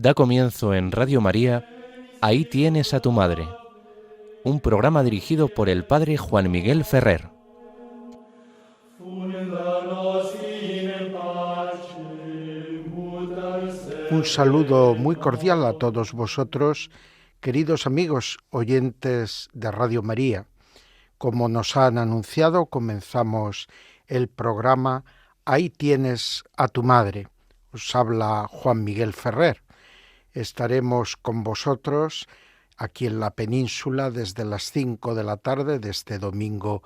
Da comienzo en Radio María, Ahí tienes a tu madre, un programa dirigido por el padre Juan Miguel Ferrer. Un saludo muy cordial a todos vosotros, queridos amigos oyentes de Radio María. Como nos han anunciado, comenzamos el programa Ahí tienes a tu madre. Os habla Juan Miguel Ferrer. Estaremos con vosotros aquí en la península desde las 5 de la tarde de este domingo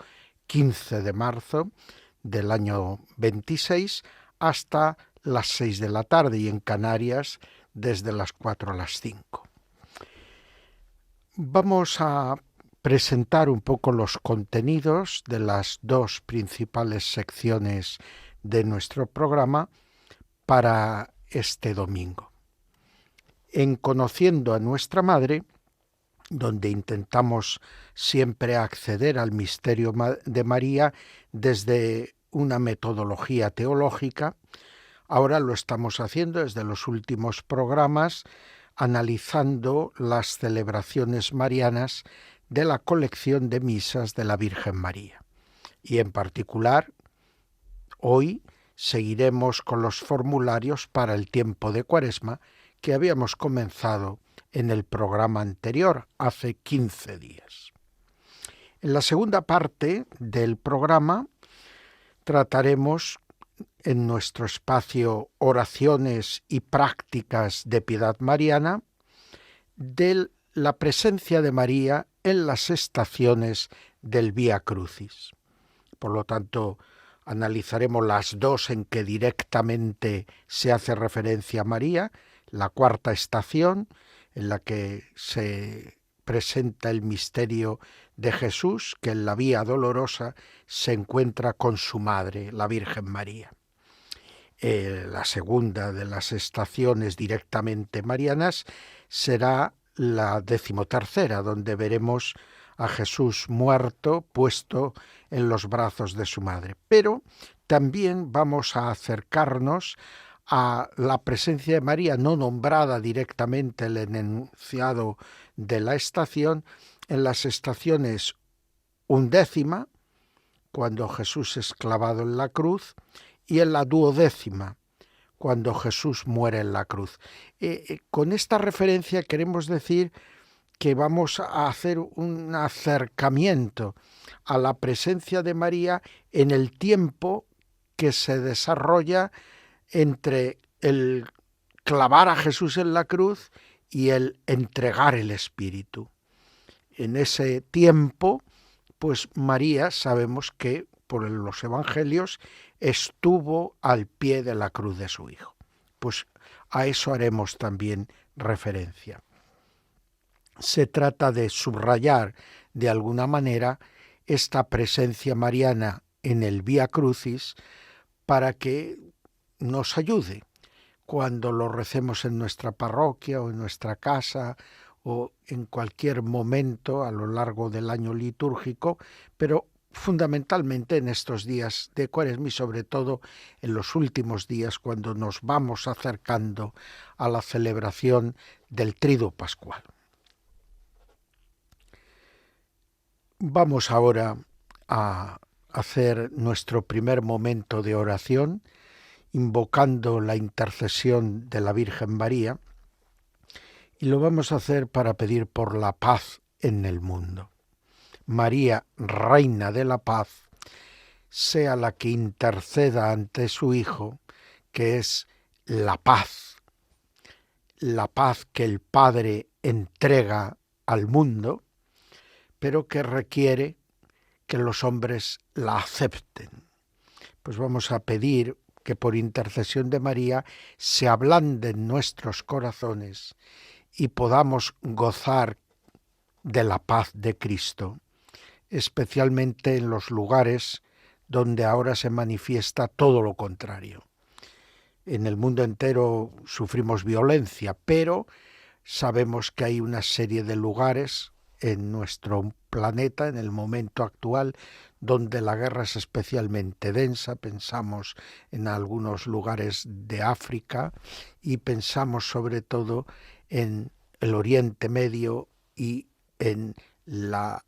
15 de marzo del año 26 hasta las 6 de la tarde y en Canarias desde las 4 a las 5. Vamos a presentar un poco los contenidos de las dos principales secciones de nuestro programa para este domingo. En Conociendo a nuestra Madre, donde intentamos siempre acceder al misterio de María desde una metodología teológica, ahora lo estamos haciendo desde los últimos programas, analizando las celebraciones marianas de la colección de misas de la Virgen María. Y en particular, hoy seguiremos con los formularios para el tiempo de Cuaresma que habíamos comenzado en el programa anterior, hace 15 días. En la segunda parte del programa trataremos en nuestro espacio Oraciones y Prácticas de Piedad Mariana de la presencia de María en las estaciones del Vía Crucis. Por lo tanto, analizaremos las dos en que directamente se hace referencia a María, la cuarta estación, en la que se presenta el misterio de Jesús, que en la Vía Dolorosa se encuentra con su madre, la Virgen María. La segunda de las estaciones directamente marianas será la 13ª, donde veremos a Jesús muerto, puesto en los brazos de su madre. Pero también vamos a acercarnos a la presencia de María, no nombrada directamente en el enunciado de la estación, en las estaciones 11ª, cuando Jesús es clavado en la cruz, y en la 12ª, cuando Jesús muere en la cruz. Con esta referencia queremos decir que vamos a hacer un acercamiento a la presencia de María en el tiempo que se desarrolla entre el clavar a Jesús en la cruz y el entregar el Espíritu. En ese tiempo, pues María sabemos que por los evangelios estuvo al pie de la cruz de su Hijo. Pues a eso haremos también referencia. Se trata de subrayar de alguna manera esta presencia mariana en el Vía Crucis para que nos ayude cuando lo recemos en nuestra parroquia o en nuestra casa o en cualquier momento a lo largo del año litúrgico, pero fundamentalmente en estos días de Cuaresma y sobre todo en los últimos días cuando nos vamos acercando a la celebración del Triduo Pascual. Vamos ahora a hacer nuestro primer momento de oración, invocando la intercesión de la Virgen María, y lo vamos a hacer para pedir por la paz en el mundo. María, Reina de la Paz, sea la que interceda ante su Hijo, que es la paz que el Padre entrega al mundo, pero que requiere que los hombres la acepten. Pues vamos a pedir que por intercesión de María se ablanden nuestros corazones y podamos gozar de la paz de Cristo, especialmente en los lugares donde ahora se manifiesta todo lo contrario. En el mundo entero sufrimos violencia, pero sabemos que hay una serie de lugares en nuestro planeta, en el momento actual, donde la guerra es especialmente densa. Pensamos en algunos lugares de África y pensamos sobre todo en el Oriente Medio y en la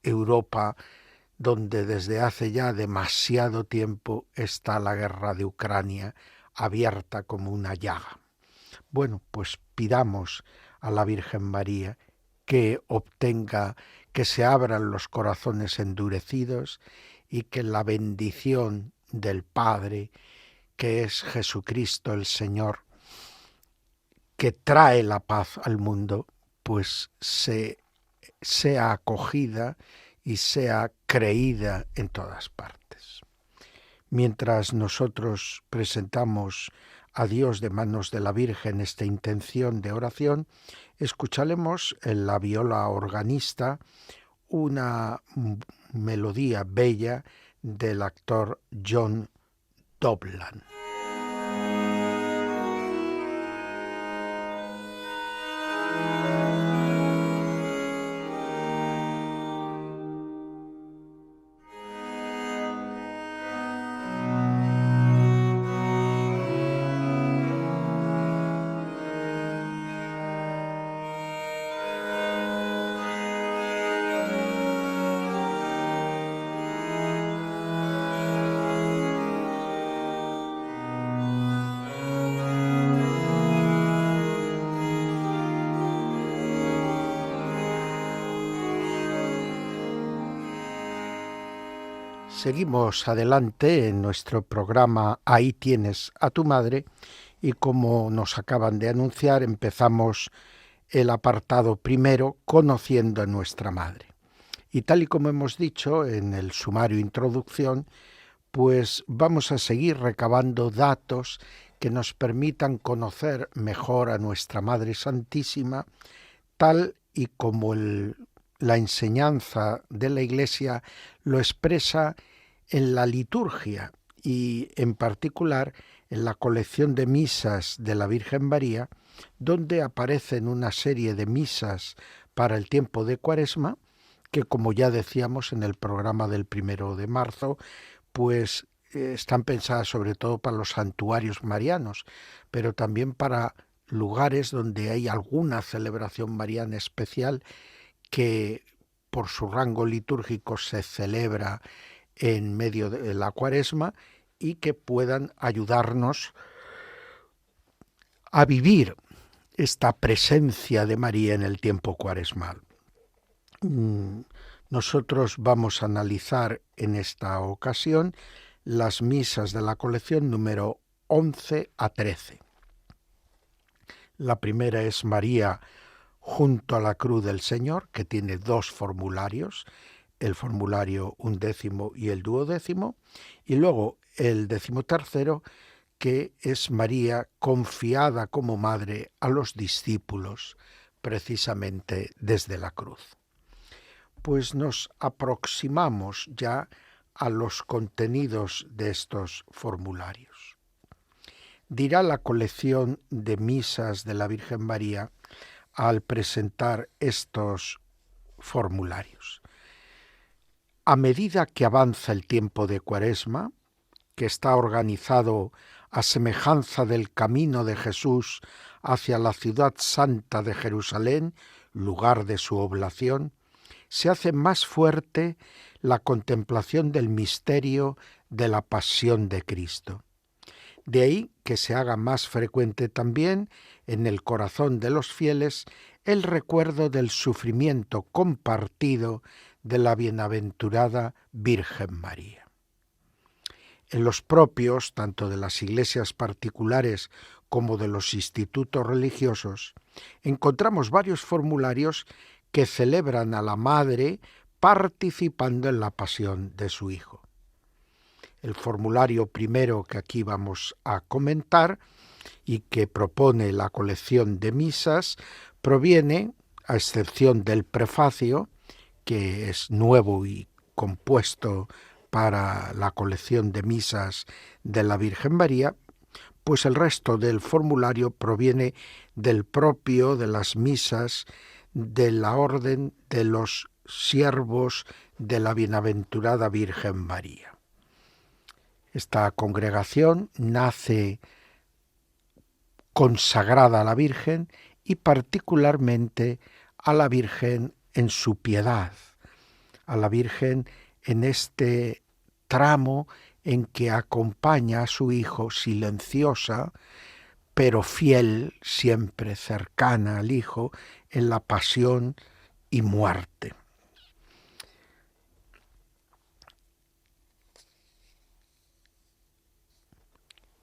Europa, donde desde hace ya demasiado tiempo está la guerra de Ucrania abierta como una llaga. Bueno, pues pidamos a la Virgen María que obtenga, que se abran los corazones endurecidos y que la bendición del Padre, que es Jesucristo el Señor, que trae la paz al mundo, pues sea acogida y sea creída en todas partes. Mientras nosotros presentamos a Dios de manos de la Virgen esta intención de oración, escucharemos en la viola organista una melodía bella del actor John Doblan. Seguimos adelante en nuestro programa Ahí tienes a tu madre y como nos acaban de anunciar empezamos el apartado primero, Conociendo a nuestra madre. Y tal y como hemos dicho en el sumario introducción, pues vamos a seguir recabando datos que nos permitan conocer mejor a nuestra Madre Santísima, tal y como la enseñanza de la Iglesia lo expresa en la liturgia y en particular en la colección de misas de la Virgen María, donde aparecen una serie de misas para el tiempo de Cuaresma, que como ya decíamos en el programa del 1 de marzo, pues están pensadas sobre todo para los santuarios marianos, pero también para lugares donde hay alguna celebración mariana especial que por su rango litúrgico se celebra en medio de la Cuaresma y que puedan ayudarnos a vivir esta presencia de María en el tiempo cuaresmal. Nosotros vamos a analizar en esta ocasión las misas de la colección número 11 a 13. La primera es María junto a la cruz del Señor, que tiene dos formularios, el formulario 11 y el 12, y luego el 13, que es María confiada como madre a los discípulos, precisamente desde la cruz. Pues nos aproximamos ya a los contenidos de estos formularios. Dirá la colección de misas de la Virgen María al presentar estos formularios. A medida que avanza el tiempo de Cuaresma, que está organizado a semejanza del camino de Jesús hacia la ciudad santa de Jerusalén, lugar de su oblación, se hace más fuerte la contemplación del misterio de la pasión de Cristo. De ahí que se haga más frecuente también en el corazón de los fieles el recuerdo del sufrimiento compartido de la bienaventurada Virgen María. En los propios, tanto de las iglesias particulares como de los institutos religiosos, encontramos varios formularios que celebran a la Madre participando en la pasión de su Hijo. El formulario primero que aquí vamos a comentar y que propone la colección de misas proviene, a excepción del prefacio, que es nuevo y compuesto para la colección de misas de la Virgen María, pues el resto del formulario proviene del propio de las misas de la Orden de los siervos de la bienaventurada Virgen María. Esta congregación nace consagrada a la Virgen y particularmente a la Virgen en su piedad, a la Virgen en este tramo en que acompaña a su Hijo silenciosa, pero fiel, siempre cercana al Hijo, en la pasión y muerte.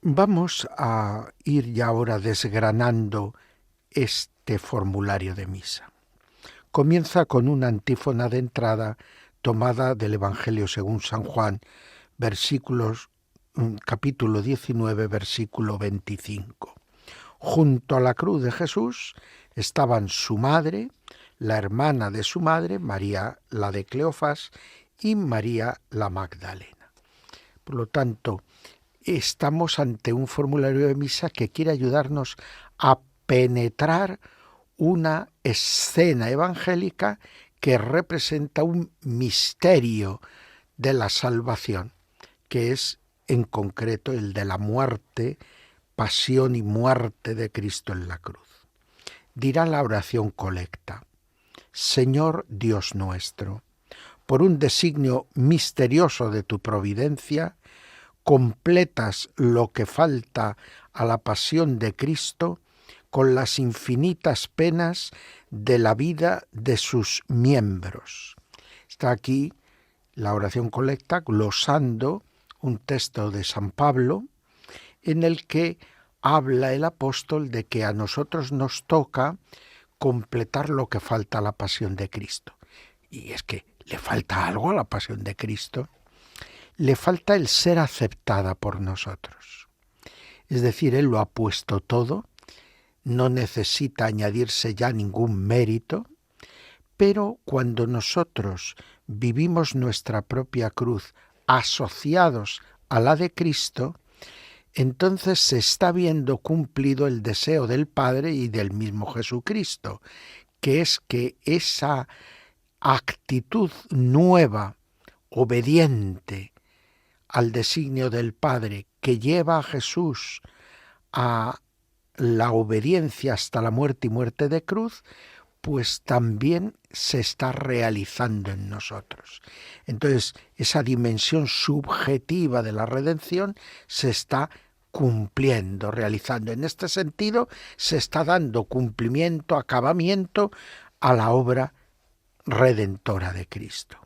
Vamos a ir ya ahora desgranando este formulario de misa. Comienza con una antífona de entrada tomada del Evangelio según San Juan, capítulo 19, versículo 25. Junto a la cruz de Jesús estaban su madre, la hermana de su madre, María la de Cleofás, y María la Magdalena. Por lo tanto, estamos ante un formulario de misa que quiere ayudarnos a penetrar una escena evangélica que representa un misterio de la salvación, que es en concreto el de la muerte, pasión y muerte de Cristo en la cruz. Dirá la oración colecta: Señor Dios nuestro, por un designio misterioso de tu providencia, completas lo que falta a la pasión de Cristo con las infinitas penas de la vida de sus miembros. Está aquí la oración colecta glosando un texto de San Pablo en el que habla el apóstol de que a nosotros nos toca completar lo que falta a la pasión de Cristo. Y es que le falta algo a la pasión de Cristo. Le falta el ser aceptada por nosotros. Es decir, Él lo ha puesto todo, no necesita añadirse ya ningún mérito, pero cuando nosotros vivimos nuestra propia cruz asociados a la de Cristo, entonces se está viendo cumplido el deseo del Padre y del mismo Jesucristo, que es que esa actitud nueva, obediente al designio del Padre, que lleva a Jesús a la obediencia hasta la muerte y muerte de cruz, pues también se está realizando en nosotros. Entonces, esa dimensión subjetiva de la redención se está cumpliendo, realizando. En este sentido, se está dando cumplimiento, acabamiento a la obra redentora de Cristo.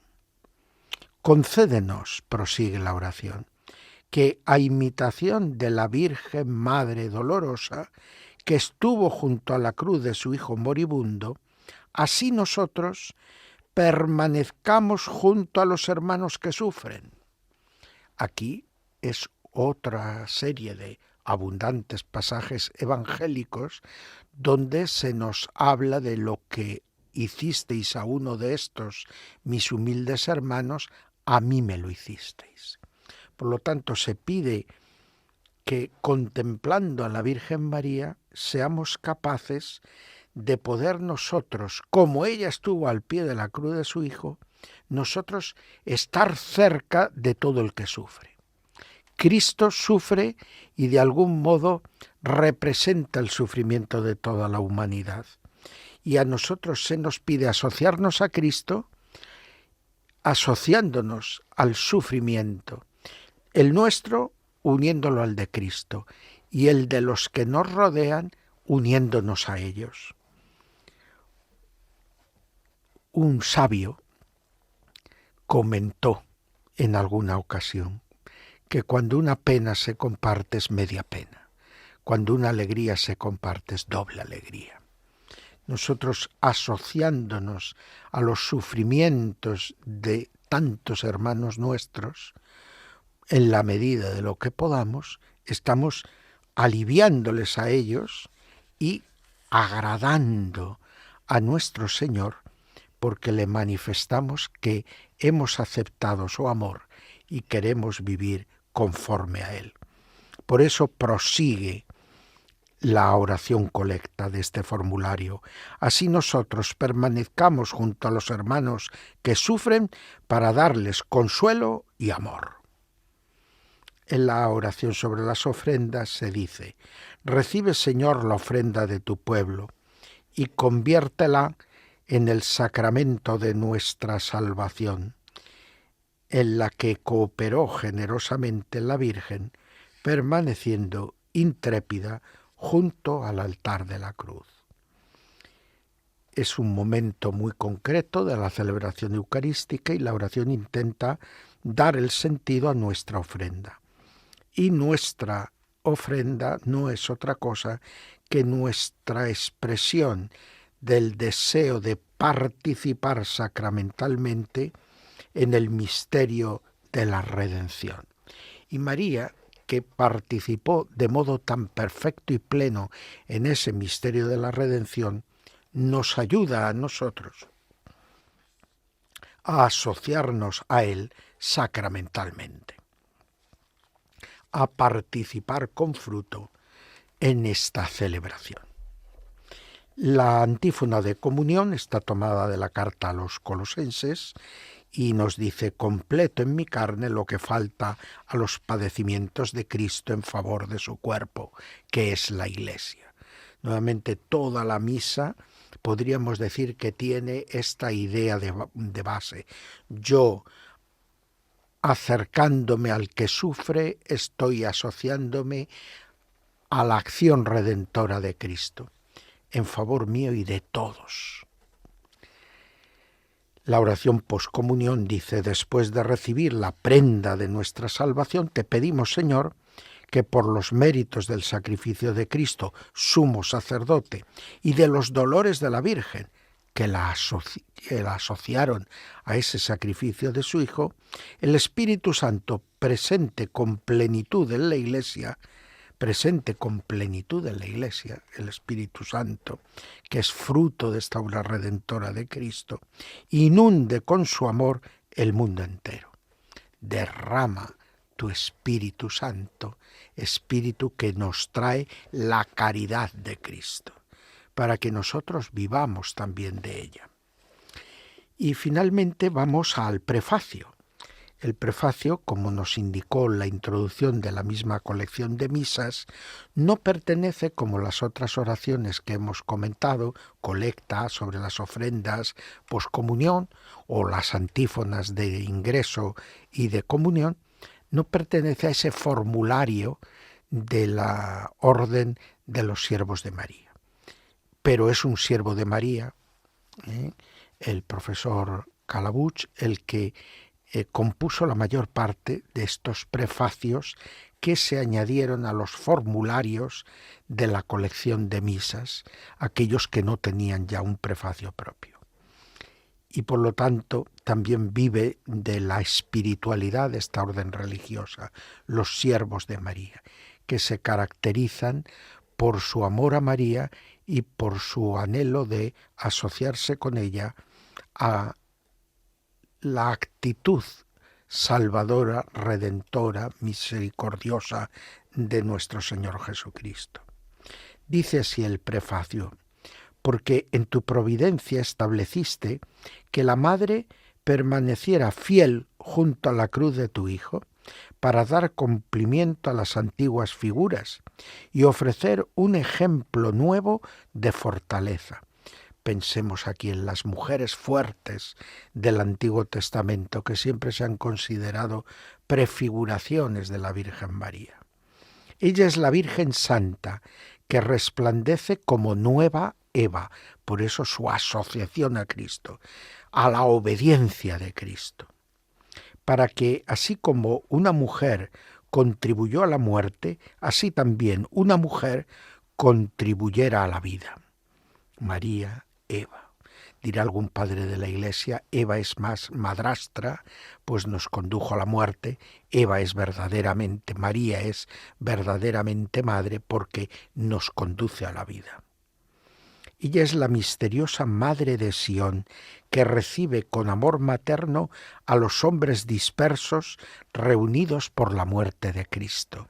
Concédenos, prosigue la oración, que a imitación de la Virgen Madre Dolorosa, que estuvo junto a la cruz de su Hijo moribundo, así nosotros permanezcamos junto a los hermanos que sufren. Aquí es otra serie de abundantes pasajes evangélicos donde se nos habla de lo que hicisteis a uno de estos, mis humildes hermanos, a mí me lo hicisteis. Por lo tanto, se pide que contemplando a la Virgen María seamos capaces de poder nosotros, como ella estuvo al pie de la cruz de su Hijo, nosotros estar cerca de todo el que sufre. Cristo sufre y de algún modo representa el sufrimiento de toda la humanidad. Y a nosotros se nos pide asociarnos a Cristo, asociándonos al sufrimiento, el nuestro uniéndolo al de Cristo y el de los que nos rodean uniéndonos a ellos. Un sabio comentó en alguna ocasión que cuando una pena se comparte es media pena, cuando una alegría se comparte es doble alegría. Nosotros, asociándonos a los sufrimientos de tantos hermanos nuestros, en la medida de lo que podamos, estamos aliviándoles a ellos y agradando a nuestro Señor, porque le manifestamos que hemos aceptado su amor y queremos vivir conforme a Él. Por eso prosigue la oración colecta de este formulario. Así nosotros permanezcamos junto a los hermanos que sufren para darles consuelo y amor. En la oración sobre las ofrendas se dice: recibe, Señor, la ofrenda de tu pueblo y conviértela en el sacramento de nuestra salvación, en la que cooperó generosamente la Virgen, permaneciendo intrépida junto al altar de la cruz. Es un momento muy concreto de la celebración eucarística y la oración intenta dar el sentido a nuestra ofrenda. Y nuestra ofrenda no es otra cosa que nuestra expresión del deseo de participar sacramentalmente en el misterio de la redención. Y María, que participó de modo tan perfecto y pleno en ese misterio de la redención, nos ayuda a nosotros a asociarnos a él sacramentalmente, a participar con fruto en esta celebración. La antífona de comunión está tomada de la carta a los Colosenses y nos dice: completo en mi carne lo que falta a los padecimientos de Cristo en favor de su cuerpo, que es la Iglesia. Nuevamente, toda la misa podríamos decir que tiene esta idea de base. Yo, acercándome al que sufre, estoy asociándome a la acción redentora de Cristo, en favor mío y de todos. La oración poscomunión dice: después de recibir la prenda de nuestra salvación, te pedimos, Señor, que por los méritos del sacrificio de Cristo, sumo sacerdote, y de los dolores de la Virgen, que la asociaron a ese sacrificio de su Hijo, el Espíritu Santo presente con plenitud en la Iglesia, el Espíritu Santo, que es fruto de esta obra redentora de Cristo, inunde con su amor el mundo entero. Derrama tu Espíritu Santo, Espíritu que nos trae la caridad de Cristo, para que nosotros vivamos también de ella. Y finalmente vamos al prefacio. El prefacio, como nos indicó la introducción de la misma colección de misas, no pertenece, como las otras oraciones que hemos comentado, colecta sobre las ofrendas, poscomunión o las antífonas de ingreso y de comunión, no pertenece a ese formulario de la Orden de los Siervos de María. Pero es un siervo de María, el profesor Calabuch, el que compuso la mayor parte de estos prefacios que se añadieron a los formularios de la colección de misas, aquellos que no tenían ya un prefacio propio. Y por lo tanto también vive de la espiritualidad de esta orden religiosa, los siervos de María, que se caracterizan por su amor a María y por su anhelo de asociarse con ella a la actitud salvadora, redentora, misericordiosa de nuestro Señor Jesucristo. Dice así el prefacio: porque en tu providencia estableciste que la madre permaneciera fiel junto a la cruz de tu Hijo para dar cumplimiento a las antiguas figuras y ofrecer un ejemplo nuevo de fortaleza. Pensemos aquí en las mujeres fuertes del Antiguo Testamento, que siempre se han considerado prefiguraciones de la Virgen María. Ella es la Virgen Santa, que resplandece como nueva Eva, por eso su asociación a Cristo, a la obediencia de Cristo, para que así como una mujer contribuyó a la muerte, así también una mujer contribuyera a la vida. María, Eva. Dirá algún padre de la Iglesia: Eva es más madrastra, pues nos condujo a la muerte. Eva es verdaderamente, María es verdaderamente madre, porque nos conduce a la vida. Ella es la misteriosa Madre de Sión, que recibe con amor materno a los hombres dispersos reunidos por la muerte de Cristo.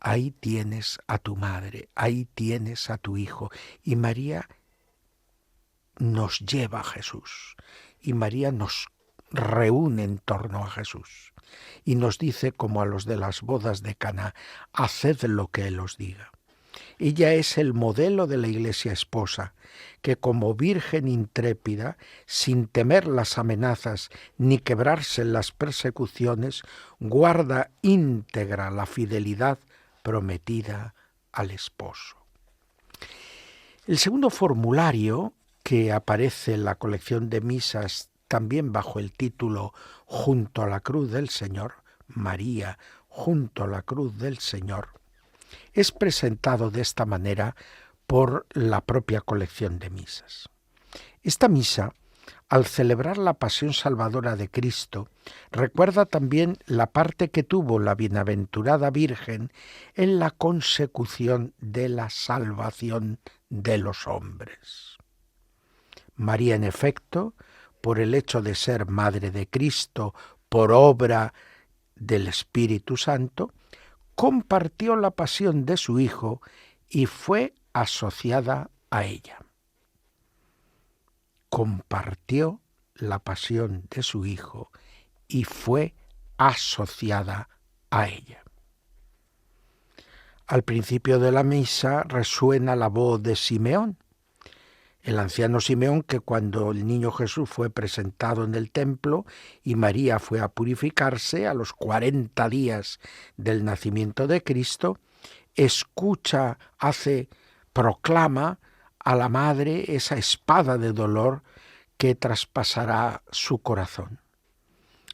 ahí tienes a tu madre, ahí tienes a tu hijo. Y María nos lleva a Jesús. Y María nos reúne en torno a Jesús. Y nos dice, como a los de las bodas de Caná, haced lo que Él os diga. Ella es el modelo de la Iglesia esposa, que como virgen intrépida, sin temer las amenazas ni quebrarse en las persecuciones, guarda íntegra la fidelidad prometida al esposo. El segundo formulario, que aparece en la colección de misas también bajo el título Junto a la cruz del Señor, María junto a la cruz del Señor, es presentado de esta manera por la propia colección de misas. Esta misa, al celebrar la pasión salvadora de Cristo, recuerda también la parte que tuvo la bienaventurada Virgen en la consecución de la salvación de los hombres. María, en efecto, por el hecho de ser Madre de Cristo, por obra del Espíritu Santo, compartió la pasión de su Hijo y fue asociada a ella. Compartió la pasión de su Hijo y fue asociada a ella. Al principio de la misa resuena la voz de Simeón, el anciano Simeón, que cuando el niño Jesús fue presentado en el templo y María fue a purificarse a los 40 días del nacimiento de Cristo, escucha, proclama a la madre esa espada de dolor que traspasará su corazón.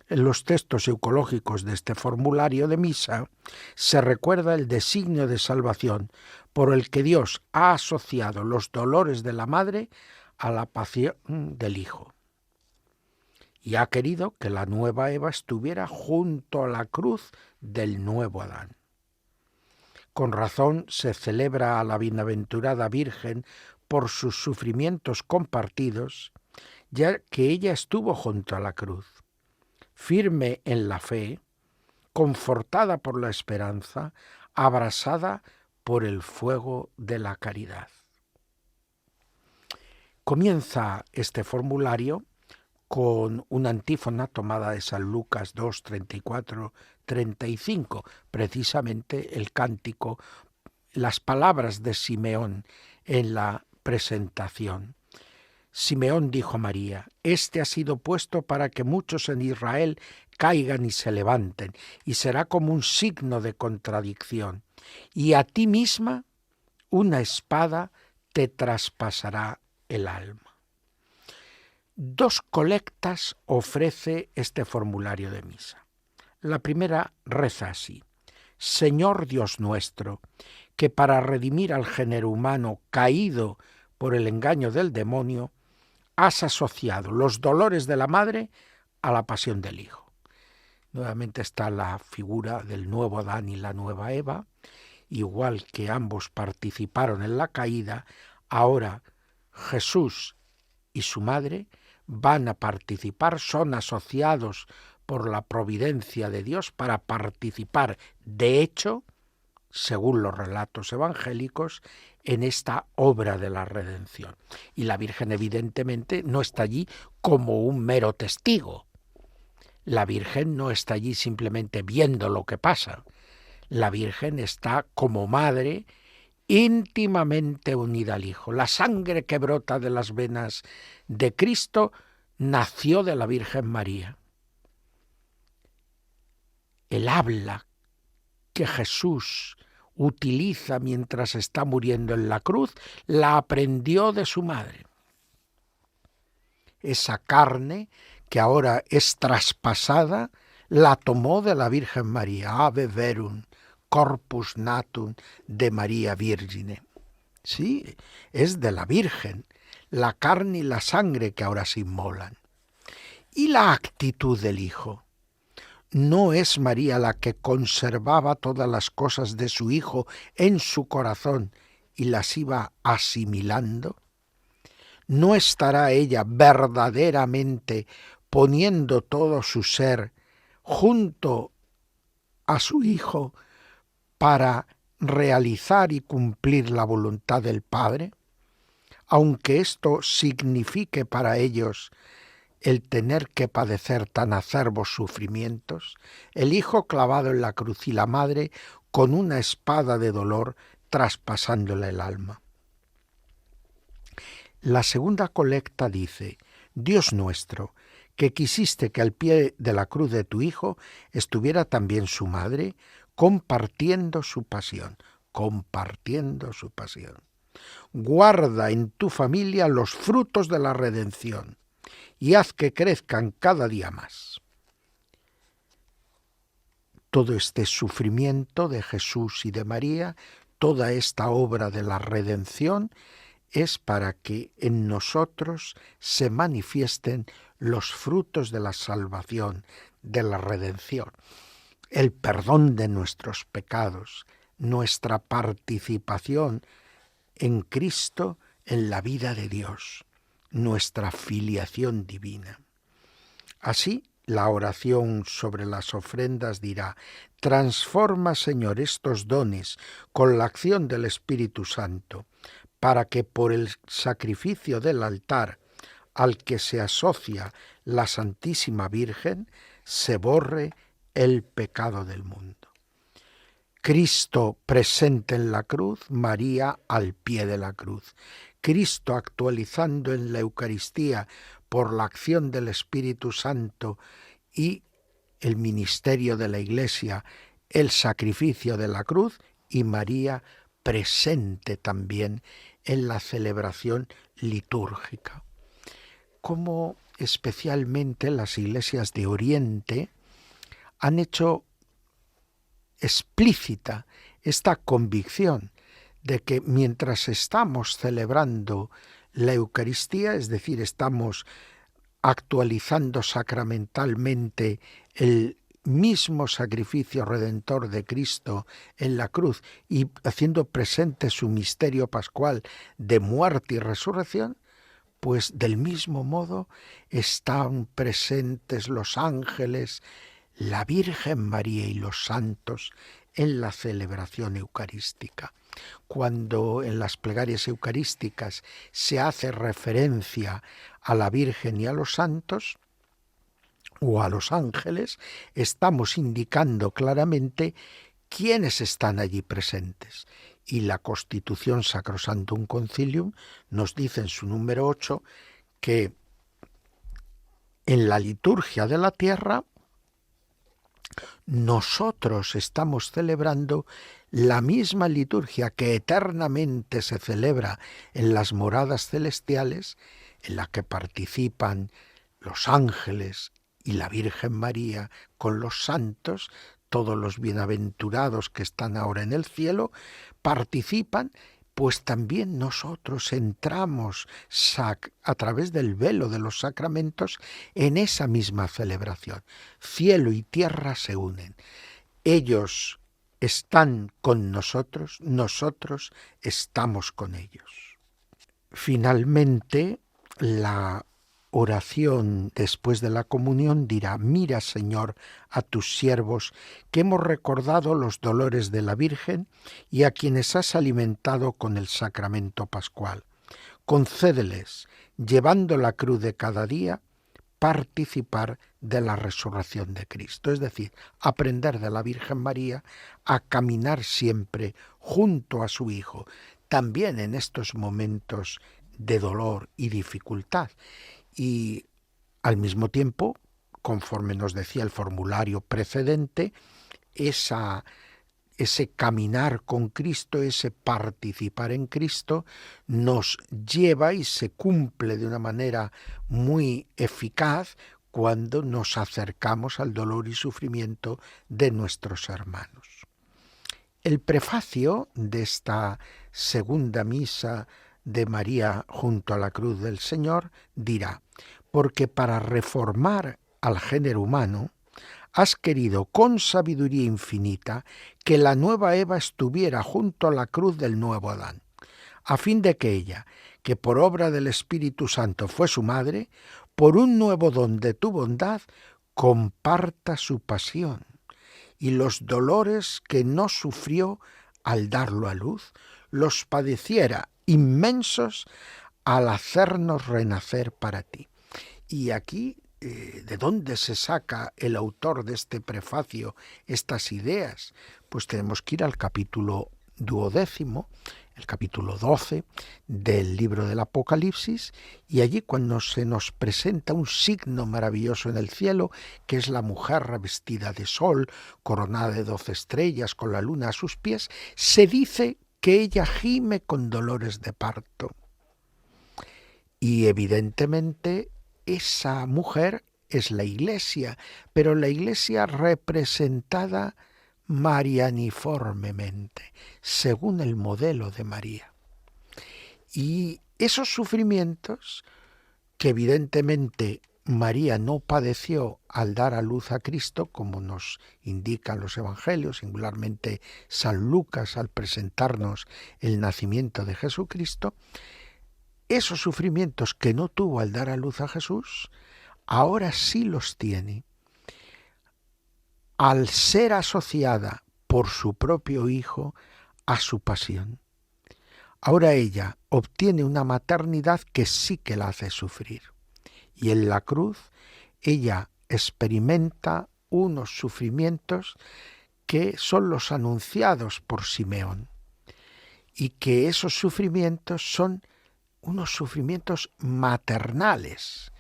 En los textos eucológicos de este formulario de misa se recuerda el designio de salvación por el que Dios ha asociado los dolores de la madre a la pasión del Hijo. Y ha querido que la nueva Eva estuviera junto a la cruz del nuevo Adán. Con razón se celebra a la bienaventurada Virgen por sus sufrimientos compartidos, ya que ella estuvo junto a la cruz, firme en la fe, confortada por la esperanza, abrasada por el fuego de la caridad. Comienza este formulario con una antífona tomada de San Lucas 2, 34, 35, precisamente el cántico, las palabras de Simeón en la presentación. Simeón dijo a María: «Este ha sido puesto para que muchos en Israel caigan y se levanten, y será como un signo de contradicción. Y a ti misma una espada te traspasará el alma». Dos colectas ofrece este formulario de misa. La primera reza así: «Señor Dios nuestro, que para redimir al género humano caído por el engaño del demonio, has asociado los dolores de la madre a la pasión del Hijo». Nuevamente está la figura del nuevo Adán y la nueva Eva. Igual que ambos participaron en la caída, ahora Jesús y su madre van a participar, son asociados por la providencia de Dios para participar, de hecho, según los relatos evangélicos, en esta obra de la redención. Y la Virgen evidentemente no está allí como un mero testigo. La Virgen no está allí simplemente viendo lo que pasa. La Virgen está como madre íntimamente unida al Hijo. La sangre que brota de las venas de Cristo nació de la Virgen María. El habla que Jesús utiliza mientras está muriendo en la cruz, la aprendió de su madre. Esa carne que ahora es traspasada, la tomó de la Virgen María, ave verum, corpus natum de María Virgine. Sí, es de la Virgen, la carne y la sangre que ahora se inmolan. Y la actitud del Hijo. ¿No es María la que conservaba todas las cosas de su Hijo en su corazón y las iba asimilando? ¿No estará ella verdaderamente poniendo todo su ser junto a su Hijo para realizar y cumplir la voluntad del Padre, aunque esto signifique para ellos el tener que padecer tan acerbos sufrimientos, el Hijo clavado en la cruz y la Madre con una espada de dolor traspasándole el alma. La segunda colecta dice: Dios nuestro, que quisiste que al pie de la cruz de tu Hijo estuviera también su Madre, compartiendo su pasión. Guarda en tu familia los frutos de la redención y haz que crezcan cada día más. Todo este sufrimiento de Jesús y de María, toda esta obra de la redención, es para que en nosotros se manifiesten los frutos de la salvación, de la redención, el perdón de nuestros pecados, nuestra participación en Cristo, en la vida de Dios, nuestra filiación divina. Así, la oración sobre las ofrendas dirá: transforma, Señor, estos dones con la acción del Espíritu Santo, para que por el sacrificio del altar al que se asocia la Santísima Virgen se borre el pecado del mundo. Cristo presente en la cruz, María al pie de la cruz. Cristo actualizando en la Eucaristía por la acción del Espíritu Santo y el ministerio de la Iglesia, el sacrificio de la cruz, y María presente también en la celebración litúrgica. Como especialmente las iglesias de Oriente han hecho explícita esta convicción de que mientras estamos celebrando la Eucaristía, es decir, estamos actualizando sacramentalmente el mismo sacrificio redentor de Cristo en la cruz y haciendo presente su misterio pascual de muerte y resurrección, pues del mismo modo están presentes los ángeles, la Virgen María y los santos en la celebración eucarística. Cuando en las plegarias eucarísticas se hace referencia a la Virgen y a los santos o a los ángeles, estamos indicando claramente quiénes están allí presentes. Y la Constitución Sacrosanctum Concilium nos dice en su número 8 que en la liturgia de la tierra nosotros estamos celebrando la misma liturgia que eternamente se celebra en las moradas celestiales, en la que participan los ángeles y la Virgen María con los santos, todos los bienaventurados que están ahora en el cielo, participan, pues también nosotros entramos a través del velo de los sacramentos en esa misma celebración. Cielo y tierra se unen. Ellos están con nosotros, nosotros estamos con ellos. Finalmente, la oración después de la comunión dirá: mira, Señor, a tus siervos, que hemos recordado los dolores de la Virgen y a quienes has alimentado con el sacramento pascual. Concédeles, llevando la cruz de cada día, participar de la resurrección de Cristo, es decir, aprender de la Virgen María a caminar siempre junto a su Hijo, también en estos momentos de dolor y dificultad. Y al mismo tiempo, conforme nos decía el formulario precedente, ese caminar con Cristo, ese participar en Cristo, nos lleva y se cumple de una manera muy eficaz cuando nos acercamos al dolor y sufrimiento de nuestros hermanos. El prefacio de esta segunda misa de María junto a la cruz del Señor dirá: porque para reformar al género humano has querido con sabiduría infinita que la nueva Eva estuviera junto a la cruz del nuevo Adán, a fin de que ella, que por obra del Espíritu Santo fue su madre, por un nuevo don de tu bondad, comparta su pasión y los dolores que no sufrió al darlo a luz, los padeciera inmensos al hacernos renacer para ti. Y aquí, ¿de dónde se saca el autor de este prefacio estas ideas? Pues tenemos que ir al capítulo 12, el capítulo 12 del libro del Apocalipsis, y allí cuando se nos presenta un signo maravilloso en el cielo, que es la mujer revestida de sol, coronada de 12 estrellas, con la luna a sus pies, se dice que ella gime con dolores de parto. Y evidentemente esa mujer es la Iglesia, pero la Iglesia representada marianiformemente, según el modelo de María. Y esos sufrimientos que evidentemente María no padeció al dar a luz a Cristo, como nos indican los evangelios, singularmente San Lucas al presentarnos el nacimiento de Jesucristo, esos sufrimientos que no tuvo al dar a luz a Jesús, ahora sí los tiene al ser asociada por su propio Hijo a su pasión. Ahora ella obtiene una maternidad que sí que la hace sufrir. Y en la cruz ella experimenta unos sufrimientos que son los anunciados por Simeón. Y que esos sufrimientos son unos sufrimientos maternales,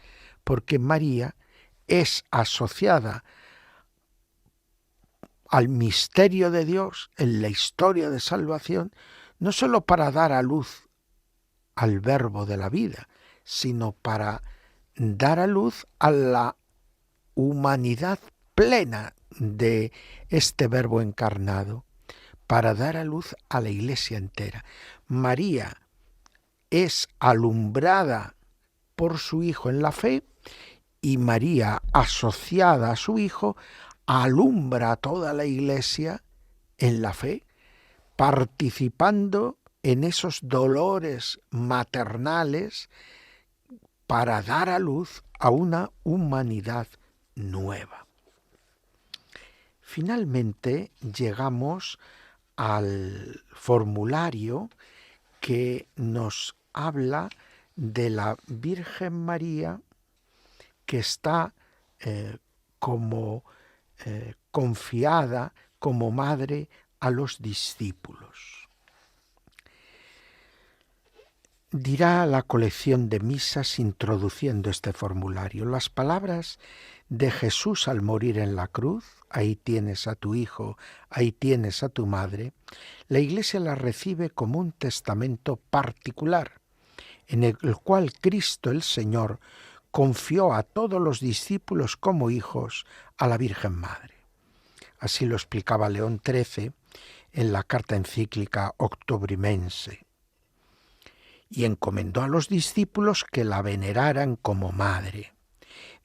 porque María es asociada al misterio de Dios en la historia de salvación, no solo para dar a luz al verbo de la vida, sino para dar a luz a la humanidad plena de este verbo encarnado, para dar a luz a la Iglesia entera. María es alumbrada por su Hijo en la fe, y María, asociada a su Hijo, alumbra a toda la Iglesia en la fe, participando en esos dolores maternales para dar a luz a una humanidad nueva. Finalmente llegamos al formulario que nos habla de la Virgen María, que está como confiada como madre a los discípulos. Dirá la colección de misas introduciendo este formulario: las palabras de Jesús al morir en la cruz, ahí tienes a tu hijo, ahí tienes a tu madre, la Iglesia las recibe como un testamento particular, en el cual Cristo el Señor confió a todos los discípulos como hijos a la Virgen Madre. Así lo explicaba León XIII en la carta encíclica Octobrimense. Y encomendó a los discípulos que la veneraran como madre.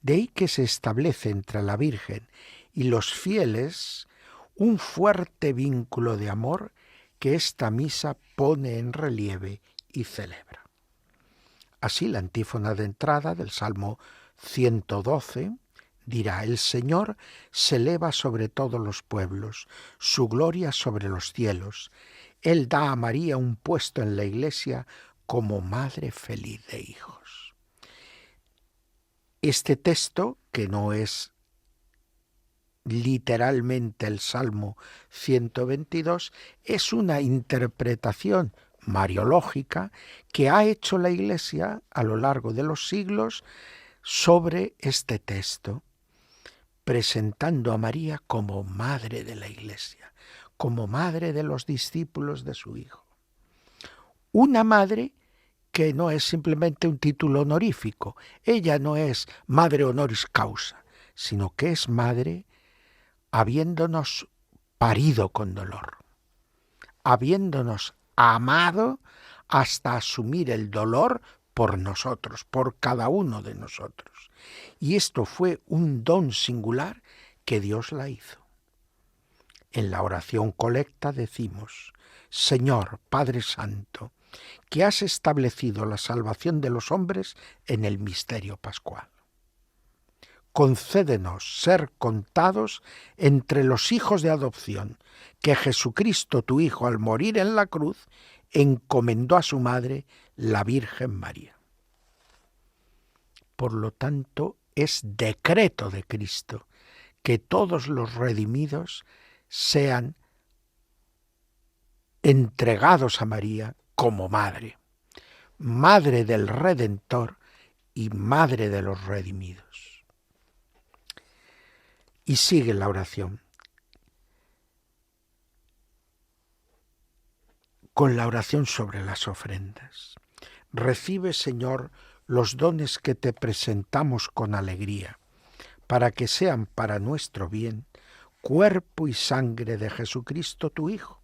De ahí que se establece entre la Virgen y los fieles un fuerte vínculo de amor que esta misa pone en relieve y celebra. Así la antífona de entrada del Salmo 112 dirá: el Señor se eleva sobre todos los pueblos, su gloria sobre los cielos. Él da a María un puesto en la Iglesia como madre feliz de hijos. Este texto, que no es literalmente el Salmo 122, es una interpretación mariológica que ha hecho la Iglesia a lo largo de los siglos sobre este texto, presentando a María como madre de la Iglesia, como madre de los discípulos de su Hijo. Una madre que no es simplemente un título honorífico, ella no es madre honoris causa, sino que es madre habiéndonos parido con dolor, habiéndonos amado hasta asumir el dolor por nosotros, por cada uno de nosotros. Y esto fue un don singular que Dios la hizo. En la oración colecta decimos: Señor, Padre Santo, que has establecido la salvación de los hombres en el misterio pascual. concédenos ser contados entre los hijos de adopción que Jesucristo, tu Hijo, al morir en la cruz, encomendó a su madre, la Virgen María. Por lo tanto, es decreto de Cristo que todos los redimidos sean entregados a María como madre, madre del Redentor y madre de los redimidos. Y sigue la oración. Con la oración sobre las ofrendas. Recibe, Señor, los dones que te presentamos con alegría, para que sean para nuestro bien cuerpo y sangre de Jesucristo tu Hijo,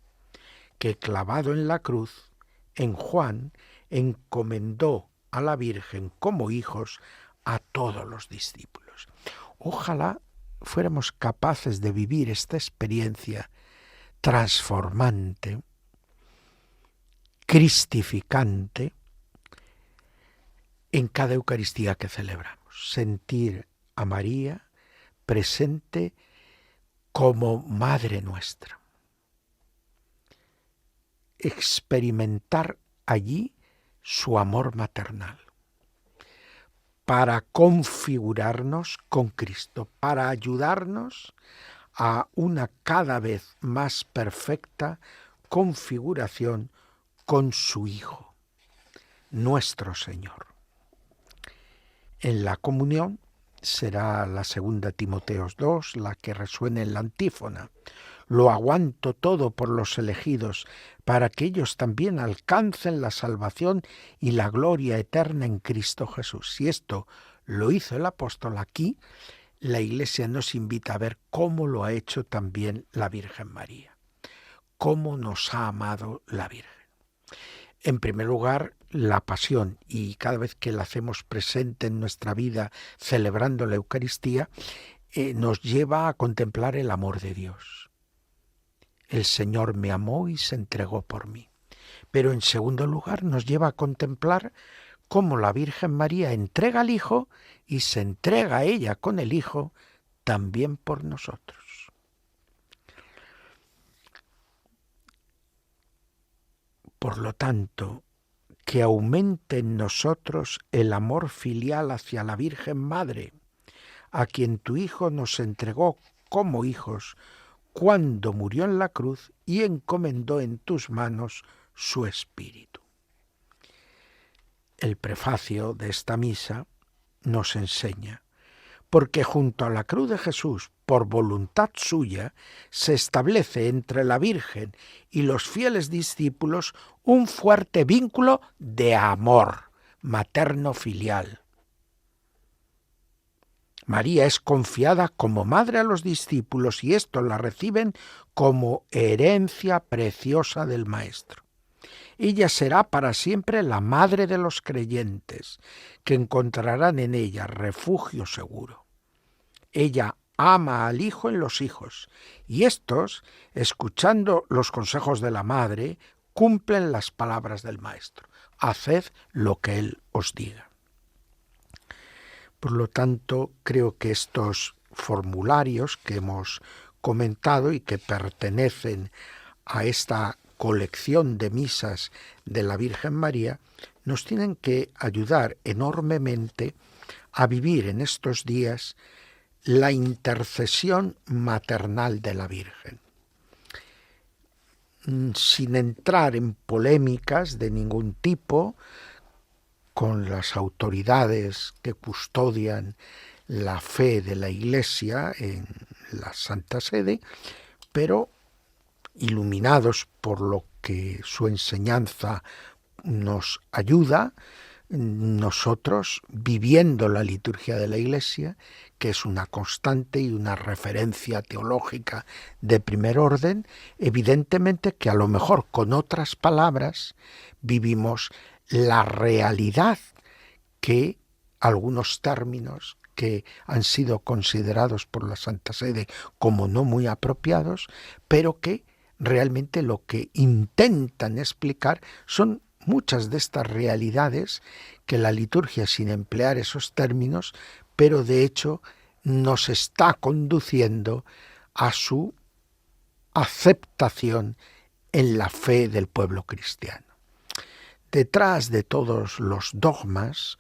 que clavado en la cruz, en Juan, encomendó a la Virgen como hijos a todos los discípulos. Ojalá fuéramos capaces de vivir esta experiencia transformante, cristificante, en cada Eucaristía que celebramos. Sentir a María presente como Madre nuestra. Experimentar allí su amor maternal, para configurarnos con Cristo, para ayudarnos a una cada vez más perfecta configuración con su Hijo, nuestro Señor. En la comunión será la 2 Timoteos 2 la que resuene en la antífona. Lo aguanto todo por los elegidos, para que ellos también alcancen la salvación y la gloria eterna en Cristo Jesús. Si esto lo hizo el apóstol aquí, la Iglesia nos invita a ver cómo lo ha hecho también la Virgen María, cómo nos ha amado la Virgen. En primer lugar, la pasión, y cada vez que la hacemos presente en nuestra vida celebrando la Eucaristía, nos lleva a contemplar el amor de Dios. El Señor me amó y se entregó por mí. Pero en segundo lugar nos lleva a contemplar cómo la Virgen María entrega al Hijo y se entrega a ella con el Hijo también por nosotros. Por lo tanto, que aumente en nosotros el amor filial hacia la Virgen Madre, a quien tu Hijo nos entregó como hijos cuando murió en la cruz y encomendó en tus manos su espíritu. El prefacio de esta misa nos enseña, porque junto a la cruz de Jesús, por voluntad suya, se establece entre la Virgen y los fieles discípulos un fuerte vínculo de amor materno-filial. María es confiada como madre a los discípulos y estos la reciben como herencia preciosa del Maestro. Ella será para siempre la madre de los creyentes, que encontrarán en ella refugio seguro. Ella ama al Hijo en los hijos, y estos, escuchando los consejos de la madre, cumplen las palabras del Maestro. Haced lo que Él os diga. Por lo tanto, creo que estos formularios que hemos comentado y que pertenecen a esta colección de misas de la Virgen María nos tienen que ayudar enormemente a vivir en estos días la intercesión maternal de la Virgen. Sin entrar en polémicas de ningún tipo con las autoridades que custodian la fe de la Iglesia en la Santa Sede, pero iluminados por lo que su enseñanza nos ayuda, nosotros, viviendo la liturgia de la Iglesia, que es una constante y una referencia teológica de primer orden, evidentemente que a lo mejor con otras palabras vivimos la realidad que algunos términos que han sido considerados por la Santa Sede como no muy apropiados, pero que realmente lo que intentan explicar son muchas de estas realidades que la liturgia, sin emplear esos términos, pero de hecho nos está conduciendo a su aceptación en la fe del pueblo cristiano. Detrás de todos los dogmas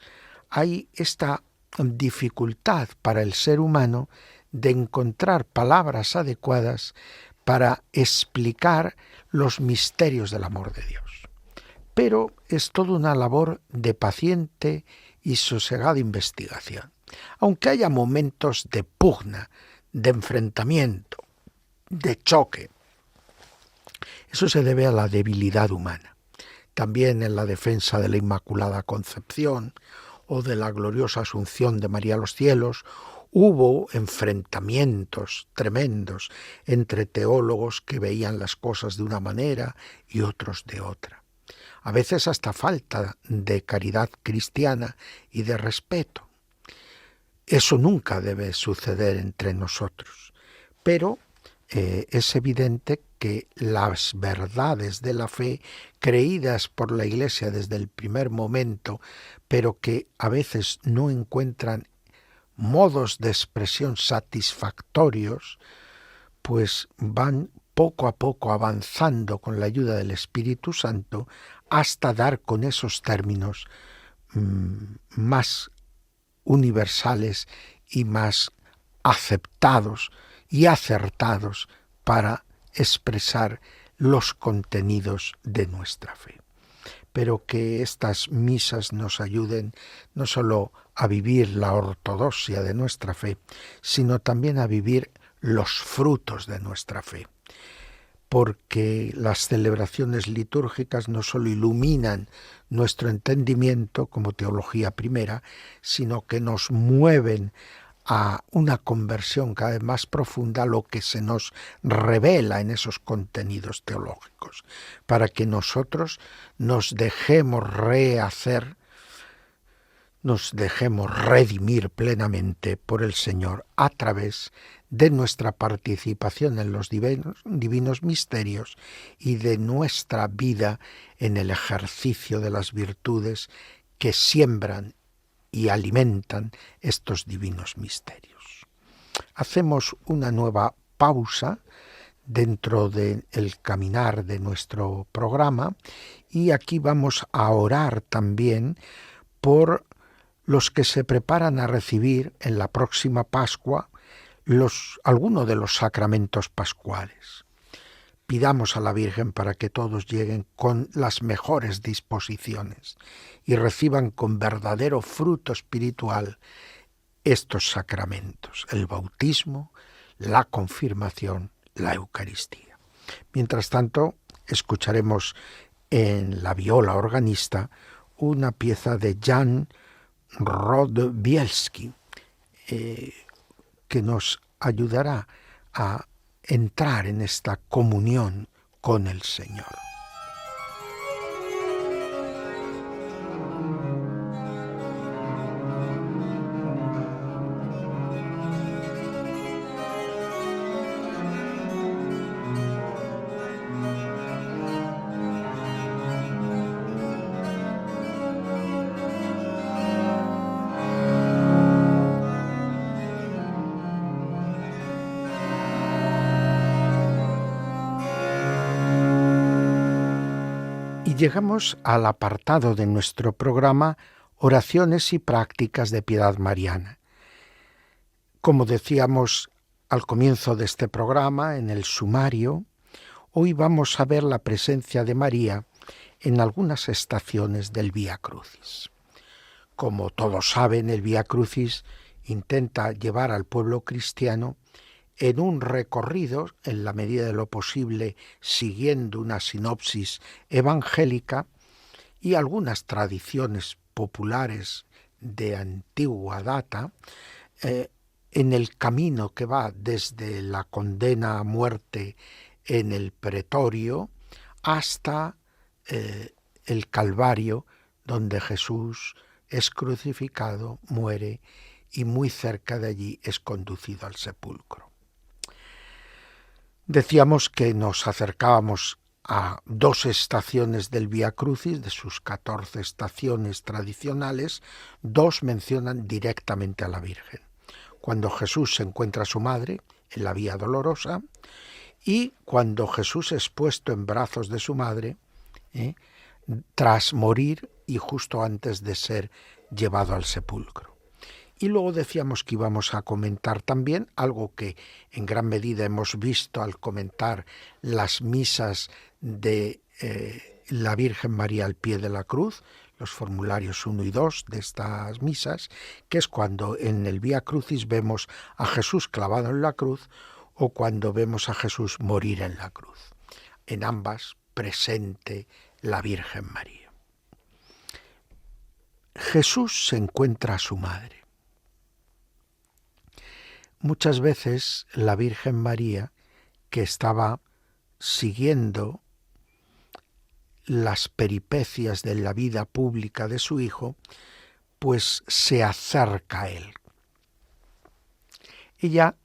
hay esta dificultad para el ser humano de encontrar palabras adecuadas para explicar los misterios del amor de Dios. Pero es toda una labor de paciente y sosegada investigación. Aunque haya momentos de pugna, de enfrentamiento, de choque, eso se debe a la debilidad humana. También en la defensa de la Inmaculada Concepción o de la gloriosa Asunción de María a los cielos, hubo enfrentamientos tremendos entre teólogos que veían las cosas de una manera y otros de otra. A veces hasta falta de caridad cristiana y de respeto. Eso nunca debe suceder entre nosotros, pero es evidente que las verdades de la fe, creídas por la Iglesia desde el primer momento, pero que a veces no encuentran modos de expresión satisfactorios, pues van poco a poco avanzando con la ayuda del Espíritu Santo hasta dar con esos términos más universales y más aceptados y acertados para expresar los contenidos de nuestra fe. Pero que estas misas nos ayuden no solo a vivir la ortodoxia de nuestra fe, sino también a vivir los frutos de nuestra fe. Porque las celebraciones litúrgicas no solo iluminan nuestro entendimiento como teología primera, sino que nos mueven a una conversión cada vez más profunda, lo que se nos revela en esos contenidos teológicos, para que nosotros nos dejemos rehacer, nos dejemos redimir plenamente por el Señor a través de nuestra participación en los divinos misterios y de nuestra vida en el ejercicio de las virtudes que siembran y alimentan estos divinos misterios. Hacemos una nueva pausa dentro del caminar de nuestro programa y aquí vamos a orar también por los que se preparan a recibir en la próxima Pascua alguno de los sacramentos pascuales. Pidamos a la Virgen para que todos lleguen con las mejores disposiciones y reciban con verdadero fruto espiritual estos sacramentos, el bautismo, la confirmación, la Eucaristía. Mientras tanto, escucharemos en la viola organista una pieza de Jan Rodbielski que nos ayudará a entrar en esta comunión con el Señor. Llegamos al apartado de nuestro programa Oraciones y prácticas de piedad mariana. Como decíamos al comienzo de este programa, en el sumario, hoy vamos a ver la presencia de María en algunas estaciones del Vía Crucis. Como todos saben, el Vía Crucis intenta llevar al pueblo cristiano en un recorrido, en la medida de lo posible, siguiendo una sinopsis evangélica y algunas tradiciones populares de antigua data, en el camino que va desde la condena a muerte en el pretorio hasta el Calvario, donde Jesús es crucificado, muere y muy cerca de allí es conducido al sepulcro. Decíamos que nos acercábamos a 2 estaciones del Vía Crucis, de sus 14 estaciones tradicionales, 2 mencionan directamente a la Virgen. cuando Jesús se encuentra a su madre en la Vía Dolorosa y cuando Jesús es puesto en brazos de su madre, tras morir y justo antes de ser llevado al sepulcro. Y luego decíamos que íbamos a comentar también algo que en gran medida hemos visto al comentar las misas de la Virgen María al pie de la cruz, los formularios 1 y 2 de estas misas, que es cuando en el Vía Crucis vemos a Jesús clavado en la cruz o cuando vemos a Jesús morir en la cruz. En ambas presente la Virgen María. Jesús se encuentra a su madre. Muchas veces la Virgen María, que estaba siguiendo las peripecias de la vida pública de su hijo, pues se acerca a él. Ella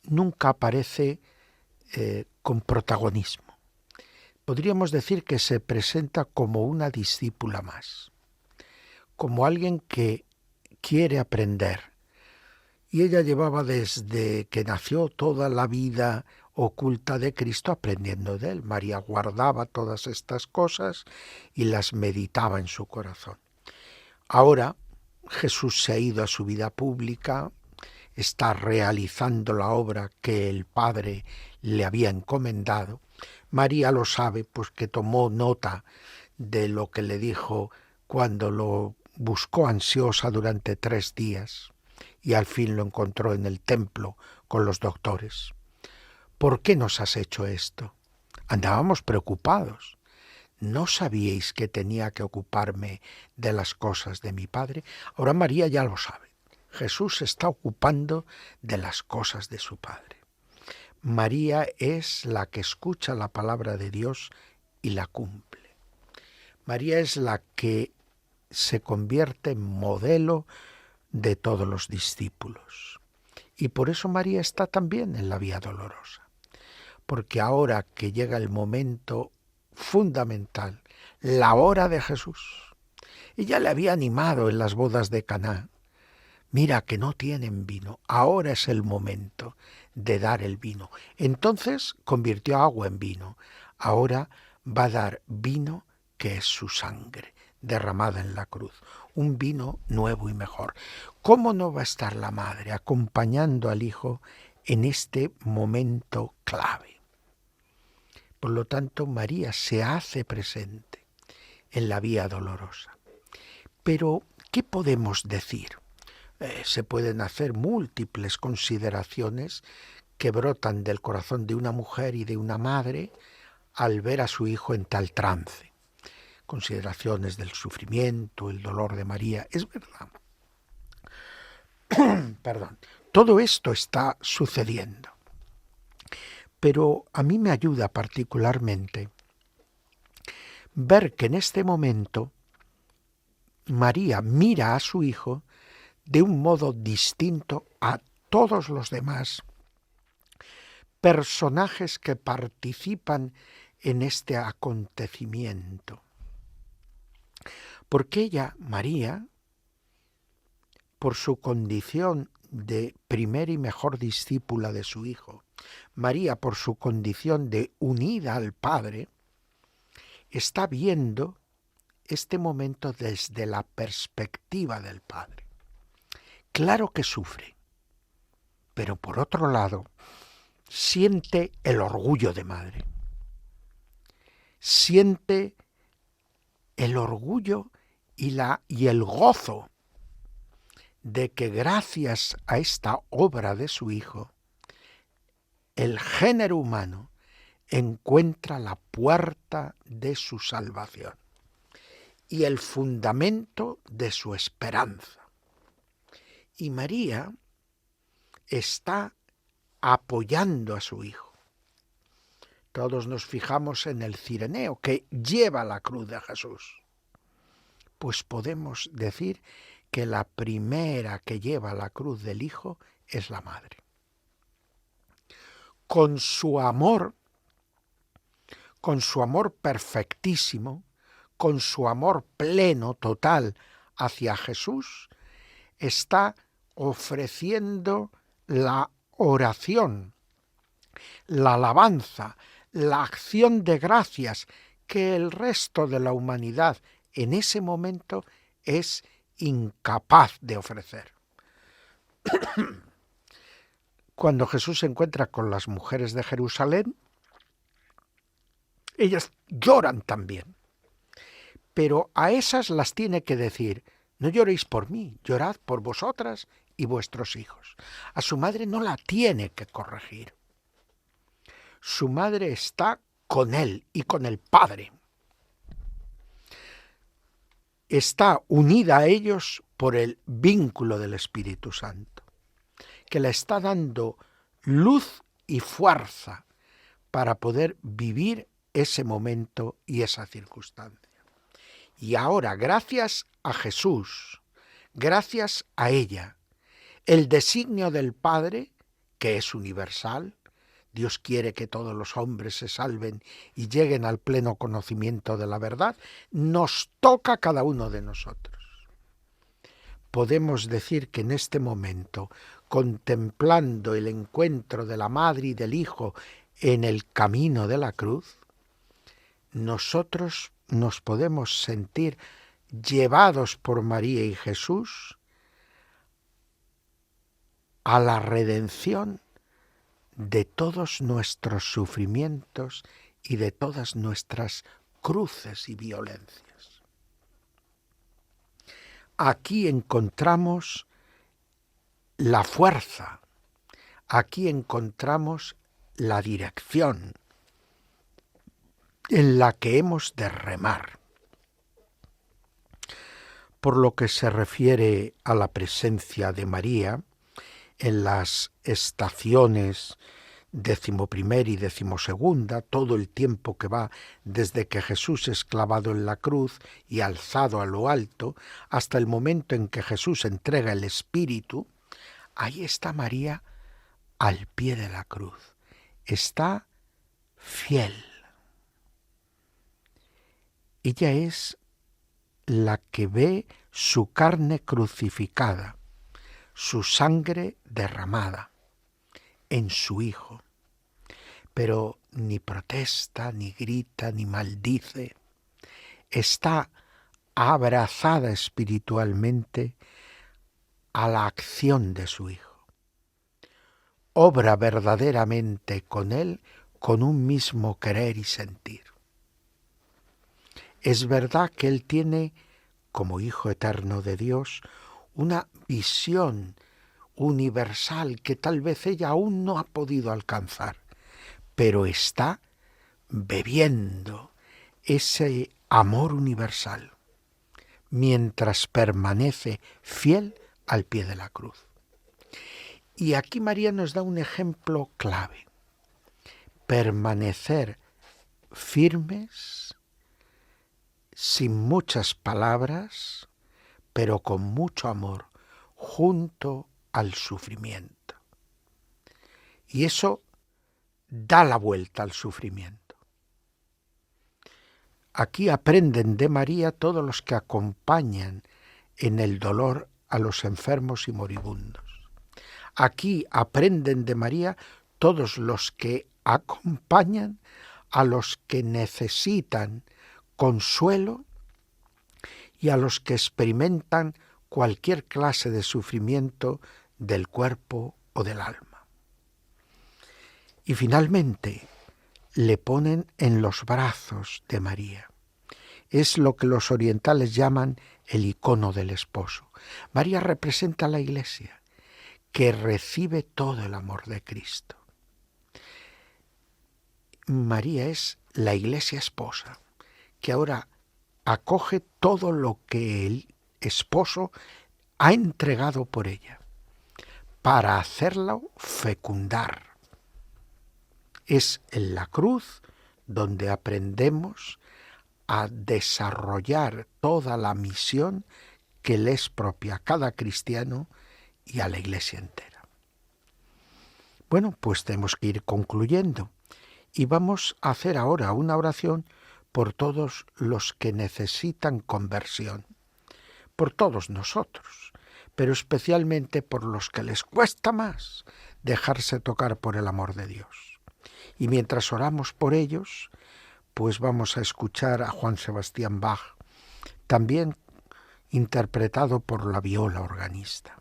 nunca aparece con protagonismo. Podríamos decir que se presenta como una discípula más, como alguien que quiere aprender. Y ella llevaba desde que nació toda la vida oculta de Cristo aprendiendo de él. María guardaba todas estas cosas y las meditaba en su corazón. Ahora Jesús se ha ido a su vida pública, está realizando la obra que el Padre le había encomendado. María lo sabe, pues que tomó nota de lo que le dijo cuando lo buscó ansiosa durante 3 días. Y al fin lo encontró en el templo con los doctores. ¿Por qué nos has hecho esto? Andábamos preocupados. ¿No sabíais que tenía que ocuparme de las cosas de mi Padre? Ahora María ya lo sabe. Jesús se está ocupando de las cosas de su Padre. María es la que escucha la palabra de Dios y la cumple. María es la que se convierte en modelo de todos los discípulos. Y por eso María está también en la Vía Dolorosa. Porque ahora que llega el momento fundamental, la hora de Jesús, ella le había animado en las bodas de Caná. Mira que no tienen vino, ahora es el momento de dar el vino. Entonces convirtió agua en vino. Ahora va a dar vino que es su sangre derramada en la cruz, un vino nuevo y mejor. ¿Cómo no va a estar la madre acompañando al hijo en este momento clave? Por lo tanto, María se hace presente en la Vía Dolorosa. Pero, ¿qué podemos decir? Se pueden hacer múltiples consideraciones que brotan del corazón de una mujer y de una madre al ver a su hijo en tal trance. Consideraciones del sufrimiento, el dolor de María, es verdad. Perdón. Todo esto está sucediendo. Pero a mí me ayuda particularmente ver que en este momento María mira a su hijo de un modo distinto a todos los demás personajes que participan en este acontecimiento. Porque ella, María, por su condición de primera y mejor discípula de su hijo, María, por su condición de unida al Padre, está viendo este momento desde la perspectiva del Padre. Claro que sufre, pero por otro lado, siente el orgullo de madre. Siente el orgullo y el gozo de que gracias a esta obra de su hijo, el género humano encuentra la puerta de su salvación y el fundamento de su esperanza. Y María está apoyando a su hijo. Todos nos fijamos en el cireneo que lleva la cruz de Jesús. Pues podemos decir que la primera que lleva la cruz del hijo es la madre. Con su amor perfectísimo, con su amor pleno, total hacia Jesús, está ofreciendo la oración, la alabanza, la acción de gracias que el resto de la humanidad en ese momento es incapaz de ofrecer. Cuando Jesús se encuentra con las mujeres de Jerusalén, ellas lloran también, pero a esas las tiene que decir: no lloréis por mí, llorad por vosotras y vuestros hijos. A su madre no la tiene que corregir. Su madre está con él y con el Padre. Está unida a ellos por el vínculo del Espíritu Santo, que le está dando luz y fuerza para poder vivir ese momento y esa circunstancia. Y ahora, gracias a Jesús, gracias a ella, el designio del Padre, que es universal, Dios quiere que todos los hombres se salven y lleguen al pleno conocimiento de la verdad, nos toca a cada uno de nosotros. Podemos decir que en este momento, contemplando el encuentro de la Madre y del Hijo en el camino de la cruz, nosotros nos podemos sentir llevados por María y Jesús a la redención de todos nuestros sufrimientos y de todas nuestras cruces y violencias. Aquí encontramos la fuerza, aquí encontramos la dirección en la que hemos de remar. Por lo que se refiere a la presencia de María, en las estaciones 11ª y 12ª, todo el tiempo que va desde que Jesús es clavado en la cruz y alzado a lo alto, hasta el momento en que Jesús entrega el Espíritu, ahí está María al pie de la cruz. Está fiel. Ella es la que ve su carne crucificada, su sangre derramada en su Hijo, pero ni protesta, ni grita, ni maldice. Está abrazada espiritualmente a la acción de su Hijo. Obra verdaderamente con Él con un mismo querer y sentir. Es verdad que Él tiene, como Hijo eterno de Dios, una visión universal que tal vez ella aún no ha podido alcanzar, pero está bebiendo ese amor universal mientras permanece fiel al pie de la cruz. Y aquí María nos da un ejemplo clave: permanecer firmes, sin muchas palabras, pero con mucho amor, junto al sufrimiento. Y eso da la vuelta al sufrimiento. Aquí aprenden de María todos los que acompañan en el dolor a los enfermos y moribundos. Aquí aprenden de María todos los que acompañan a los que necesitan consuelo y a los que experimentan cualquier clase de sufrimiento del cuerpo o del alma. Y finalmente le ponen en los brazos de María. Es lo que los orientales llaman el icono del esposo. María representa a la Iglesia, que recibe todo el amor de Cristo. María es la Iglesia esposa, que ahora acoge todo lo que el esposo ha entregado por ella, para hacerlo fecundar. Es en la cruz donde aprendemos a desarrollar toda la misión que le es propia a cada cristiano y a la Iglesia entera. Bueno, pues tenemos que ir concluyendo y vamos a hacer ahora una oración por todos los que necesitan conversión, por todos nosotros, pero especialmente por los que les cuesta más dejarse tocar por el amor de Dios. Y mientras oramos por ellos, pues vamos a escuchar a Juan Sebastián Bach, también interpretado por la viola organista.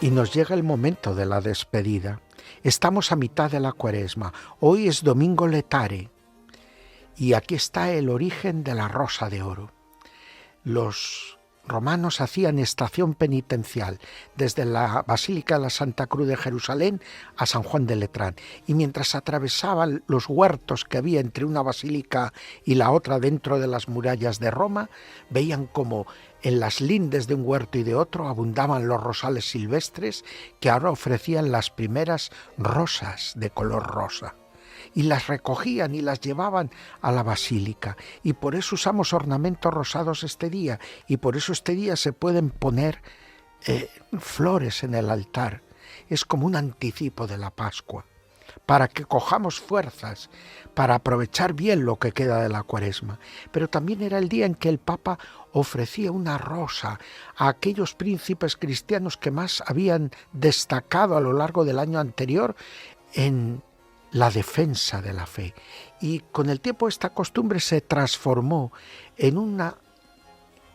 Y nos llega el momento de la despedida. Estamos a mitad de la Cuaresma. Hoy es Domingo Letare. Y aquí está el origen de la Rosa de Oro. Los romanos hacían estación penitencial desde la Basílica de la Santa Cruz de Jerusalén a San Juan de Letrán. Y mientras atravesaban los huertos que había entre una basílica y la otra dentro de las murallas de Roma, veían como en las lindes de un huerto y de otro abundaban los rosales silvestres que ahora ofrecían las primeras rosas de color rosa. Y las recogían y las llevaban a la basílica. Y por eso usamos ornamentos rosados este día. Y por eso este día se pueden poner flores en el altar. Es como un anticipo de la Pascua, para que cojamos fuerzas, para aprovechar bien lo que queda de la Cuaresma. Pero también era el día en que el Papa ofrecía una rosa a aquellos príncipes cristianos que más habían destacado a lo largo del año anterior en la defensa de la fe. Y con el tiempo esta costumbre se transformó en una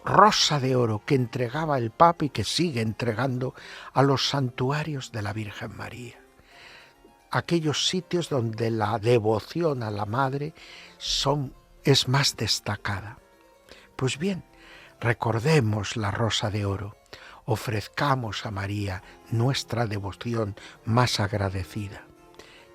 rosa de oro que entregaba el Papa y que sigue entregando a los santuarios de la Virgen María. Aquellos sitios donde la devoción a la Madre es más destacada. Pues bien, recordemos la Rosa de Oro, ofrezcamos a María nuestra devoción más agradecida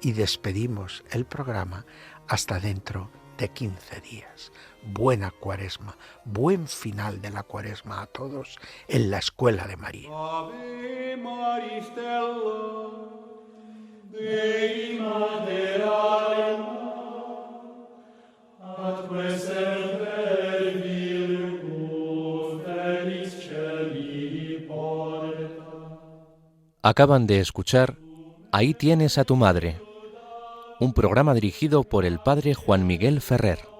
y despedimos el programa hasta dentro de 15 días. Buena Cuaresma, buen final de la Cuaresma a todos en la Escuela de María. Ave Maristella, Dei materalem, atque semper Virgo felis celi porta. Acaban de escuchar Ahí tienes a tu madre, un programa dirigido por el padre Juan Miguel Ferrer.